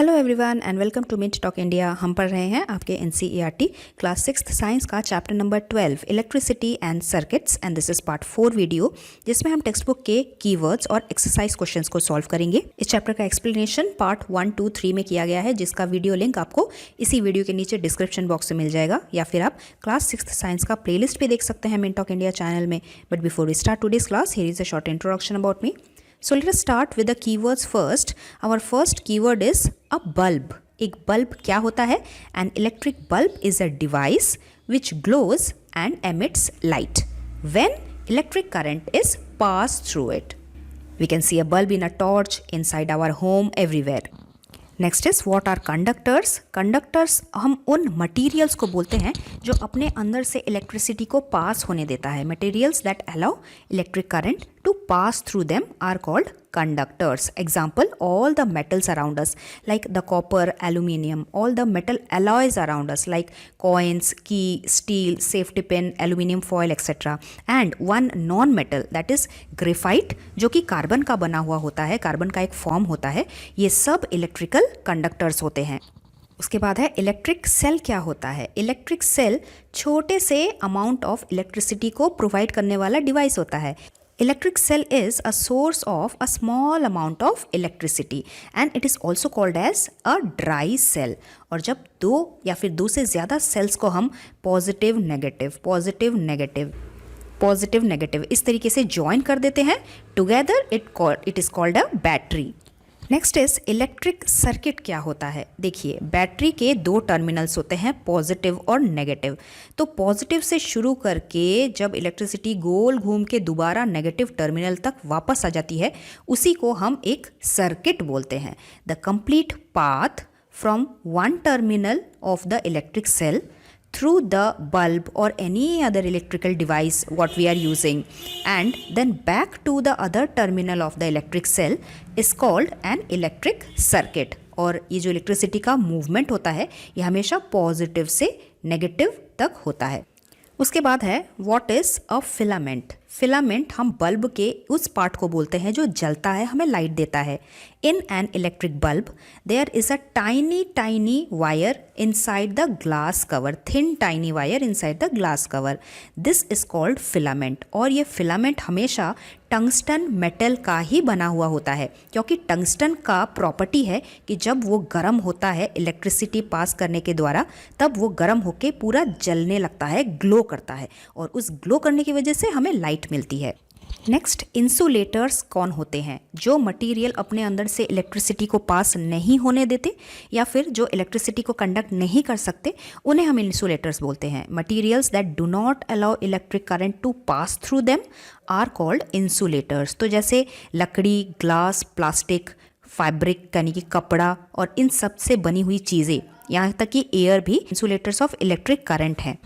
Hello everyone and welcome to mitt talk India. हम पढ़ रहे हैं आपके एनसीईआरटी क्लास 6 साइंस का chapter number 12 electricity and circuits and this is part 4 video, जिसमें हम टेक्स्ट बुक के कीवर्ड्स और एक्सरसाइज क्वेश्चंस को सॉल्व करेंगे। इस चैप्टर का एक्सप्लेनेशन पार्ट 1, 2, 3 में किया गया है, जिसका वीडियो लिंक आपको इसी वीडियो के नीचे डिस्क्रिप्शन बॉक्स में मिल जाएगा, या फिर आप क्लास 6 साइंस का प्लेलिस्ट भी देख सकते हैं मिट टॉक इंडिया चैनल में। But before we start today's class, here is a short introduction about me. So let us start with the keywords first. Our first keyword is a bulb. एक bulb क्या होता है? An electric bulb is a device which glows and emits light when electric current is passed through it. We can see a bulb in a torch, inside our home, everywhere. Next is what are conductors. Conductors हम उन materials को बोलते हैं जो अपने अंदर से electricity को पास होने देता है. Materials that allow electric current to pass through them are called conductors. Example, all the metals around us like the copper, aluminium, all the metal alloys around us like coins, key, steel, safety pin, aluminium foil, etc. And one non-metal that is graphite, जो कि carbon का बना हुआ होता है, carbon का एक form होता है. ये सब इलेक्ट्रिकल कंडक्टर्स होते हैं. उसके बाद है इलेक्ट्रिक सेल. क्या होता है? इलेक्ट्रिक सेल छोटे से अमाउंट ऑफ इलेक्ट्रिसिटी को प्रोवाइड करने वाला डिवाइस होता है. Electric cell is a source of a small amount of electricity and it is also called as a dry cell. और जब दो या फिर दो से ज़्यादा सेल्स को हम पॉजिटिव नेगेटिव इस तरीके से ज्वाइन कर देते हैं together, it is called a battery. Next is electric circuit. क्या होता है? देखिए, बैटरी के दो टर्मिनल्स होते हैं, पॉजिटिव और नेगेटिव. तो पॉजिटिव से शुरू करके जब इलेक्ट्रिसिटी गोल घूम के दोबारा नेगेटिव टर्मिनल तक वापस आ जाती है, उसी को हम एक सर्किट बोलते हैं. The complete path from one terminal of the electric cell through the bulb or any other electrical device what we are using and then back to the other terminal of the electric cell is called an electric circuit. और ये जो electricity का movement होता है, ये हमेशा positive से negative तक होता है. उसके बाद है what is a filament. Filament हम बल्ब के उस पार्ट को बोलते हैं जो जलता है, हमें लाइट देता है. In an electric bulb there is a tiny wire inside the glass cover, thin tiny wire inside the glass cover. This is called filament. और ये फिलामेंट हमेशा टंगस्टन मेटल का ही बना हुआ होता है, क्योंकि टंगस्टन का प्रॉपर्टी है कि जब वो गर्म होता है इलेक्ट्रिसिटी पास करने के द्वारा, तब वो गर्म होके पूरा जलने लगता है, ग्लो करता है, और उस ग्लो करने की वजह से हमें लाइट मिलती है. नेक्स्ट, इंसुलेटर्स कौन होते हैं? जो मटेरियल अपने अंदर से इलेक्ट्रिसिटी को पास नहीं होने देते या फिर जो इलेक्ट्रिसिटी को कंडक्ट नहीं कर सकते, उन्हें हम इंसुलेटर्स बोलते हैं. Materials that do not allow electric current to pass through them are called insulators. तो जैसे लकड़ी, ग्लास, प्लास्टिक, फैब्रिक यानी कि कपड़ा और इन सब से बनी हुई चीज़ें, यहाँ तक कि एयर भी इंसुलेटर्स ऑफ इलेक्ट्रिक करंट हैं.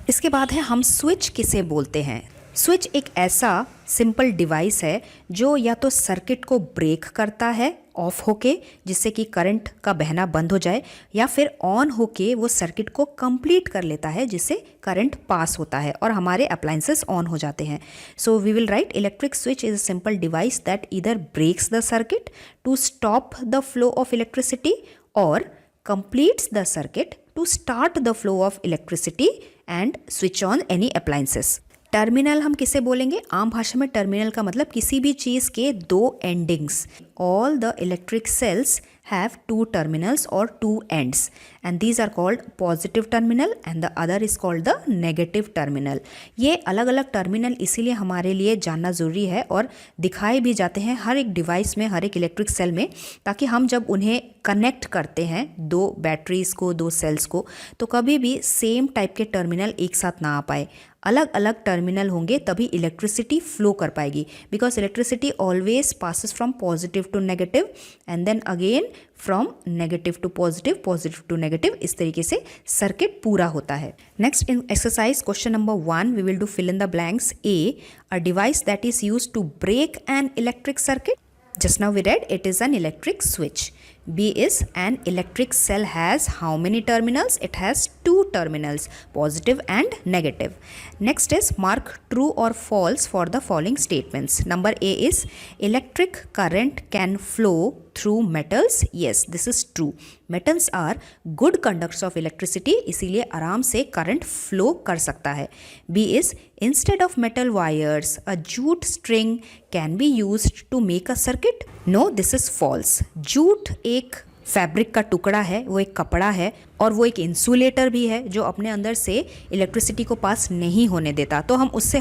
इसके बाद है हम स्विच किसे बोलते हैं. स्विच एक ऐसा सिंपल डिवाइस है जो या तो सर्किट को ब्रेक करता है ऑफ होके, जिससे कि करंट का बहना बंद हो जाए, या फिर ऑन होके वो सर्किट को कंप्लीट कर लेता है, जिससे करंट पास होता है और हमारे अप्लायंसेस ऑन हो जाते हैं. So we will write electric switch is a simple device that either breaks the circuit to stop the flow of electricity और completes the circuit to start the flow of electricity and switch on any appliances. Terminal हम किसे बोलेंगे? आम भाषा में terminal का मतलब किसी भी चीज़ के दो endings. All the electric sales have two terminals or two ends and these are called positive terminal and the other is called the negative terminal. ये अलग अलग टर्मिनल इसीलिए हमारे लिए जानना ज़रूरी है और दिखाए भी जाते हैं हर एक डिवाइस में, हर एक इलेक्ट्रिक सेल में, ताकि हम जब उन्हें कनेक्ट करते हैं, दो बैटरीज को, दो सेल्स को, तो कभी भी सेम टाइप के टर्मिनल एक साथ ना आ पाए. अलग अलग टर्मिनल होंगे तभी इलेक्ट्रिसिटी फ्लो कर पाएगी, because electricity always passes from positive to negative and then again from negative to positive to negative. इस तरीके से सर्किट पूरा होता है. Next, in exercise question number 1 we will do fill in the blanks. A, a device that is used to break an electric circuit. Just now we read it is an electric switch. B is an electric cell has how many terminals? It has two terminals, positive and negative. Next is mark true or false for the following statements. Number A is electric current can flow through metals? Yes, this is true. Metals are good conductors of electricity, इसीलिए आराम से current flow कर सकता है. B is instead of metal wires, a jute string can be used to make a circuit. No, this is false. Jute एक fabric का टुकड़ा है, वो एक कपड़ा है और वो एक इंसुलेटर भी है जो अपने अंदर से इलेक्ट्रिसिटी को पास नहीं होने देता. तो हम उससे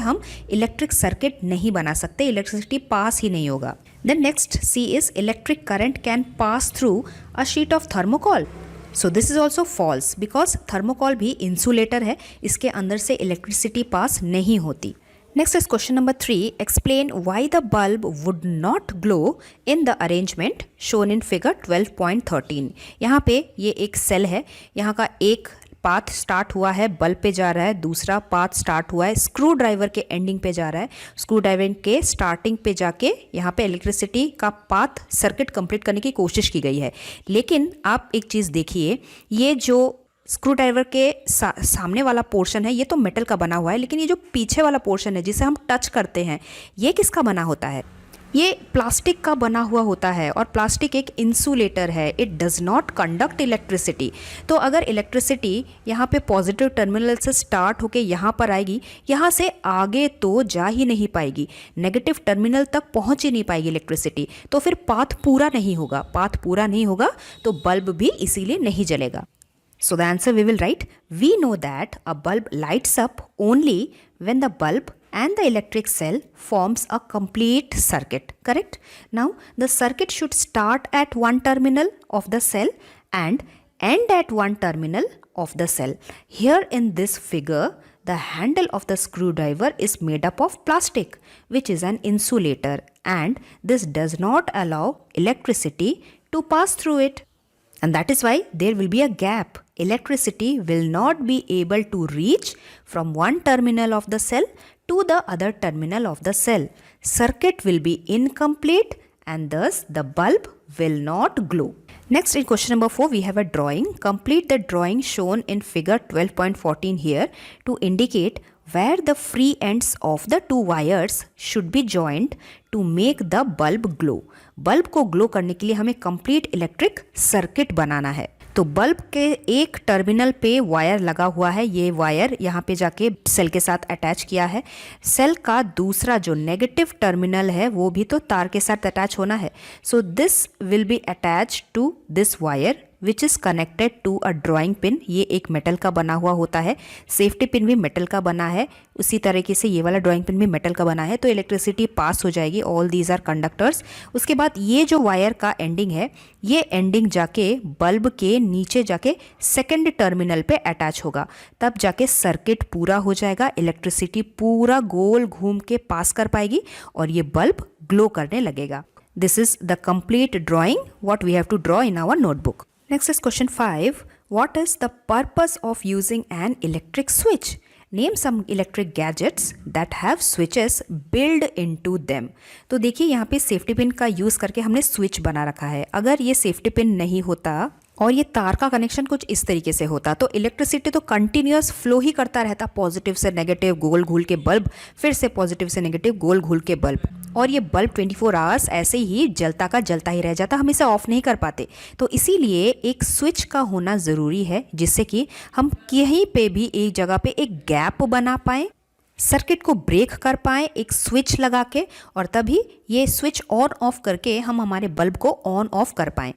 इलेक्ट्रिक सर्किट नहीं बना सकते, इलेक्ट्रिसिटी पास ही नहीं होगा. Then next see is electric current can pass through a sheet of thermocol. So this is also false because thermocol भी इंसुलेटर है, इसके अंदर से इलेक्ट्रिसिटी पास नहीं होती. Next is question number 3. Explain why the bulb would not glow in the arrangement shown in figure 12.13. यहाँ पे ये एक सेल है, यहाँ का एक पाथ स्टार्ट हुआ है, बल्ब पे जा रहा है, दूसरा पाथ स्टार्ट हुआ है स्क्रू ड्राइवर के एंडिंग पे जा रहा है, स्क्रू ड्राइवर के स्टार्टिंग पे जाके यहाँ पे इलेक्ट्रिसिटी का पाथ सर्किट कंप्लीट करने की कोशिश की गई है. लेकिन आप एक चीज़ देखिए, ये जो स्क्रू ड्राइवर के सामने वाला पोर्शन है ये तो मेटल का बना हुआ है, लेकिन ये जो पीछे वाला पोर्शन है जिसे हम टच करते हैं ये किसका बना होता है? ये प्लास्टिक का बना हुआ होता है और प्लास्टिक एक इंसुलेटर है. It does not conduct electricity. तो अगर इलेक्ट्रिसिटी यहाँ पे पॉजिटिव टर्मिनल से स्टार्ट होके यहाँ पर आएगी, यहाँ से आगे तो जा ही नहीं पाएगी, नेगेटिव टर्मिनल तक पहुँच ही नहीं पाएगी इलेक्ट्रिसिटी, तो फिर पाथ पूरा नहीं होगा. पाथ पूरा नहीं होगा तो बल्ब भी इसीलिए नहीं जलेगा. So the answer we will write, we know that a bulb lights up only when the bulb and the electric cell forms a complete circuit, correct? Now the circuit should start at one terminal of the cell and end at one terminal of the cell. Here in this figure, the handle of the screwdriver is made up of plastic, which is an insulator, and this does not allow electricity to pass through it. And that is why there will be a gap. Electricity will not be able to reach from one terminal of the cell to the other terminal of the cell. Circuit will be incomplete and thus the bulb will not glow. Next, in question number 4, we have a drawing. Complete the drawing shown in figure 12.14 here to indicate where the free ends of the two wires should be joined to make the bulb glow. Bulb को glow करने के लिए हमें complete electric circuit बनाना है. तो bulb के एक terminal पे वायर लगा हुआ है, ये वायर यहाँ पे जाके सेल के साथ अटैच किया है. सेल का दूसरा जो नेगेटिव टर्मिनल है वो भी तो तार के साथ अटैच होना है. So this will be attach to this wire which is connected to a drawing pin. ये एक मेटल का बना हुआ होता है, सेफ्टी पिन भी मेटल का बना है, उसी तरीके से ये वाला ड्राइंग पिन भी मेटल का बना है. तो इलेक्ट्रिसिटी पास हो जाएगी. All these are conductors. उसके बाद ये जो वायर का एंडिंग है, ये एंडिंग जाके बल्ब के नीचे जाके सेकेंड टर्मिनल पे अटैच होगा. तब जाके सर्किट पूरा हो जाएगा, इलेक्ट्रिसिटी पूरा गोल घूम के पास कर पाएगी और ये बल्ब ग्लो करने लगेगा. This is the complete drawing what we have to draw in our notebook. Next is question 5. What is the purpose of using an electric switch? Name some electric gadgets that have switches built into them. तो देखिए यहाँ पे safety pin का use करके हमने switch बना रखा है. अगर ये सेफ्टी पिन नहीं होता और ये तार का कनेक्शन कुछ इस तरीके से होता तो इलेक्ट्रिसिटी तो कंटिन्यूस फ्लो ही करता रहता, पॉजिटिव से नेगेटिव गोल घूल के बल्ब, फिर से पॉजिटिव से नेगेटिव गोल घूल के बल्ब, और ये बल्ब 24 आवर्स ऐसे ही जलता का जलता ही रह जाता, हम इसे ऑफ नहीं कर पाते. तो इसीलिए एक स्विच का होना ज़रूरी है जिससे कि हम कहीं पे भी एक जगह पे एक गैप बना पाएँ, सर्किट को ब्रेक कर पाएँ एक स्विच लगा के, और तभी ये स्विच ऑन ऑफ करके हम हमारे बल्ब को ऑन ऑफ कर पाएँ.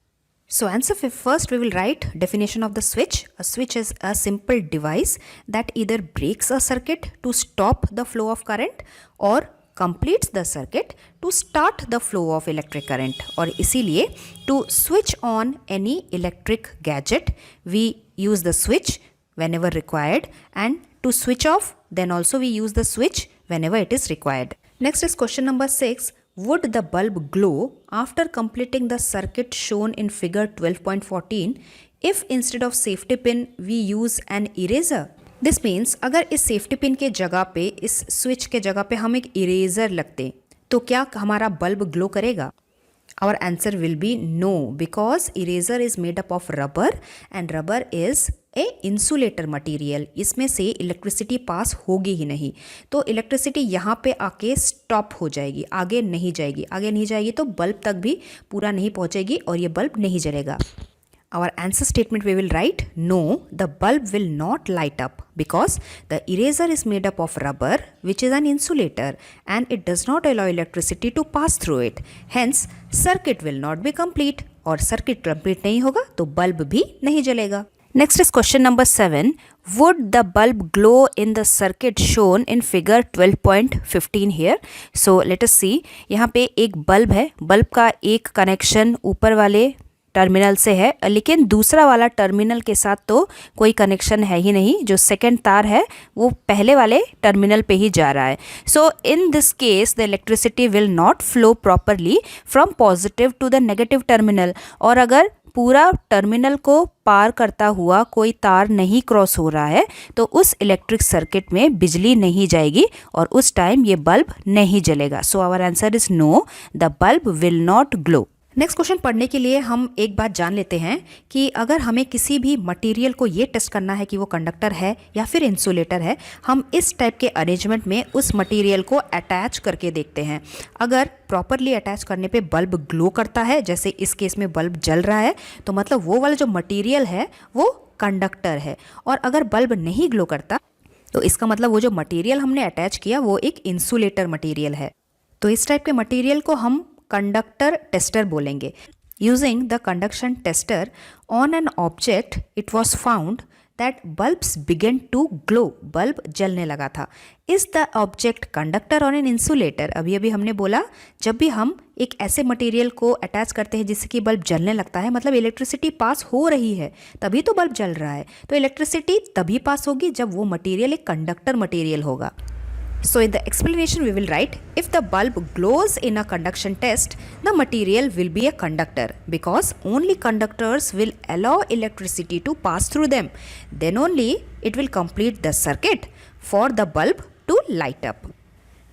So answer first we will write definition of the switch. A switch is a simple device that either breaks a circuit to stop the flow of current or completes the circuit to start the flow of electric current. और इसीलिए to switch on any electric gadget we use the switch whenever required, and to switch off then also we use the switch whenever it is required. Next is question number 6. Would the bulb glow after completing the circuit shown in figure 12.14 if instead of safety pin we use an eraser? This means अगर इस safety pin के जगह पे, इस switch के जगह पे हम एक इरेजर लगते तो क्या हमारा बल्ब ग्लो करेगा? Our answer will be no, because eraser is made up of rubber and rubber is A insulator material. इसमें से इलेक्ट्रिसिटी पास होगी ही नहीं, तो इलेक्ट्रिसिटी यहाँ पे आके स्टॉप हो जाएगी, आगे नहीं जाएगी. आगे नहीं जाएगी तो बल्ब तक भी पूरा नहीं पहुँचेगी और ये बल्ब नहीं जलेगा. Our answer statement we will write, no, the bulb will not light up because the eraser is made up of rubber, which is an insulator, and it does not allow electricity to pass through it. Hence, circuit will not be complete, और circuit complete नहीं होगा तो bulb भी नहीं जलेगा. Next is question number 7. Would the bulb glow in the circuit shown in figure 12.15 here? So let us see. यहाँ पे एक बल्ब है, बल्ब का एक कनेक्शन ऊपर वाले टर्मिनल से है, लेकिन दूसरा वाला टर्मिनल के साथ तो कोई कनेक्शन है ही नहीं. जो सेकेंड तार है वो पहले वाले टर्मिनल पे ही जा रहा है. So in this case the electricity will not flow properly from positive to the negative terminal. और अगर पूरा टर्मिनल को पार करता हुआ कोई तार नहीं क्रॉस हो रहा है तो उस इलेक्ट्रिक सर्किट में बिजली नहीं जाएगी और उस टाइम ये बल्ब नहीं जलेगा. So our answer is no, the bulb will not glow. Next question पढ़ने के लिए हम एक बात जान लेते हैं कि अगर हमें किसी भी मटेरियल को ये टेस्ट करना है कि वो कंडक्टर है या फिर इंसुलेटर है, हम इस टाइप के अरेंजमेंट में उस मटेरियल को अटैच करके देखते हैं. अगर प्रॉपरली अटैच करने पे बल्ब ग्लो करता है, जैसे इस केस में बल्ब जल रहा है, तो मतलब वो वाला जो मटेरियल है वो कंडक्टर है. और अगर बल्ब नहीं ग्लो करता तो इसका मतलब वो जो मटेरियल हमने अटैच किया वो एक इंसुलेटर मटेरियल है. तो इस टाइप के मटेरियल को हम कंडक्टर टेस्टर बोलेंगे. Using the conduction tester on an object it was found that bulbs began to glow. Bulb जलने लगा था. Is the object conductor on an insulator? अभी अभी हमने बोला जब भी हम एक ऐसे मटेरियल को अटैच करते हैं जिससे कि बल्ब जलने लगता है, मतलब इलेक्ट्रिसिटी पास हो रही है तभी तो बल्ब जल रहा है. तो इलेक्ट्रिसिटी तभी पास होगी जब वो मटेरियल एक कंडक्टर मटेरियल होगा. So in the explanation we will write, if the bulb glows in a conduction test, the material will be a conductor because only conductors will allow electricity to pass through them. Then only it will complete the circuit for the bulb to light up.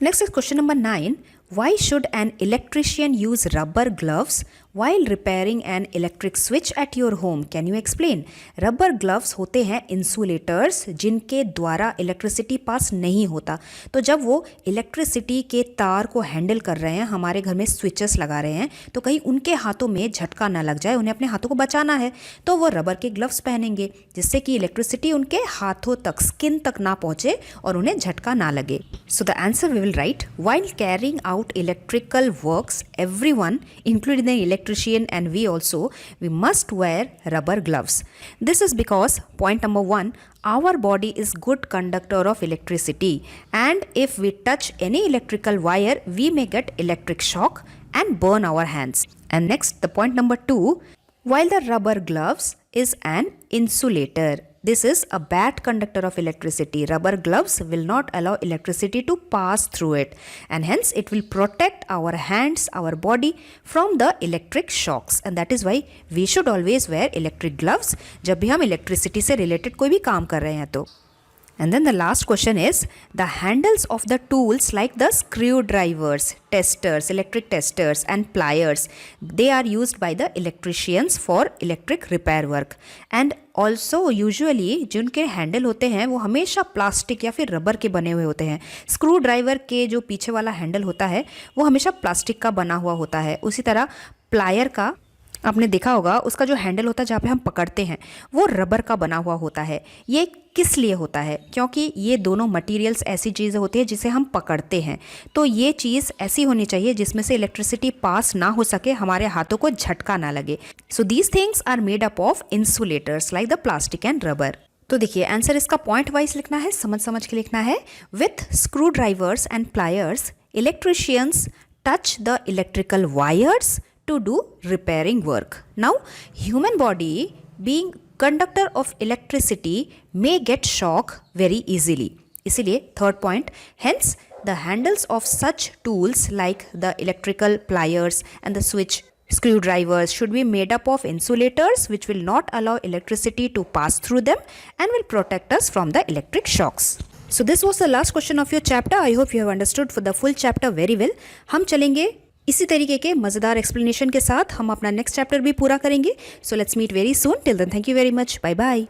Next is question number 9. Why should an electrician use rubber gloves while repairing an electric switch at your home? Can you explain? Rubber gloves होते हैं insulators जिनके द्वारा electricity pass नहीं होता. तो जब वो electricity के तार को हैंडल कर रहे हैं, हमारे घर में स्विचेस लगा रहे हैं, तो कहीं उनके हाथों में झटका ना लग जाए, उन्हें अपने हाथों को बचाना है, तो वो रबर के ग्लव्स पहनेंगे जिससे कि इलेक्ट्रिसिटी उनके हाथों तक, स्किन तक ना पहुँचे और उन्हें झटका ना लगे. So the answer we will write, while carrying out electrical works, everyone, including the electrician and we also, we must wear rubber gloves. This is because point number 1, our body is good conductor of electricity, and if we touch any electrical wire we may get electric shock and burn our hands. And next, the point number 2, while the rubber gloves is an insulator, this is a bad conductor of electricity. Rubber gloves will not allow electricity to pass through it, and hence it will protect our hands, our body from the electric shocks, and that is why we should always wear electric gloves जब भी हम electricity से related कोई भी काम कर रहे हैं तो. And then the last question is, the handles of the tools like the screwdrivers, testers, electric testers and pliers, they are used by the electricians for electric repair work. And also usually जिनके handle होते हैं वो हमेशा plastic या फिर rubber के बने हुए होते हैं. स्क्रू ड्राइवर के जो पीछे वाला हैंडल होता है वो हमेशा प्लास्टिक का बना हुआ होता है. उसी तरह प्लायर का आपने देखा होगा, उसका जो हैंडल होता है जहाँ पे हम पकड़ते हैं वो रबर का बना हुआ होता है. ये किस लिए होता है? क्योंकि ये दोनों मटेरियल्स ऐसी चीज़ें होती है जिसे हम पकड़ते हैं, तो ये चीज़ ऐसी होनी चाहिए जिसमें से इलेक्ट्रिसिटी पास ना हो सके, हमारे हाथों को झटका ना लगे. So these things are made up of insulators like the plastic and rubber. तो देखिए आंसर इसका पॉइंट वाइज लिखना है, समझ समझ के लिखना है. With screw drivers and pliers electricians touch the electrical wires to do repairing work. Now, human body being conductor of electricity may get shock very easily. इसीलिए third point, hence the handles of such tools like the electrical pliers and the switch screwdrivers should be made up of insulators which will not allow electricity to pass through them and will protect us from the electric shocks. So this was the last question of your chapter. I hope you have understood for the full chapter very well. हम चलेंगे इसी तरीके के मज़ेदार explanation के साथ हम अपना नेक्स्ट चैप्टर भी पूरा करेंगे। So let's meet very soon, till then thank you very much, bye bye.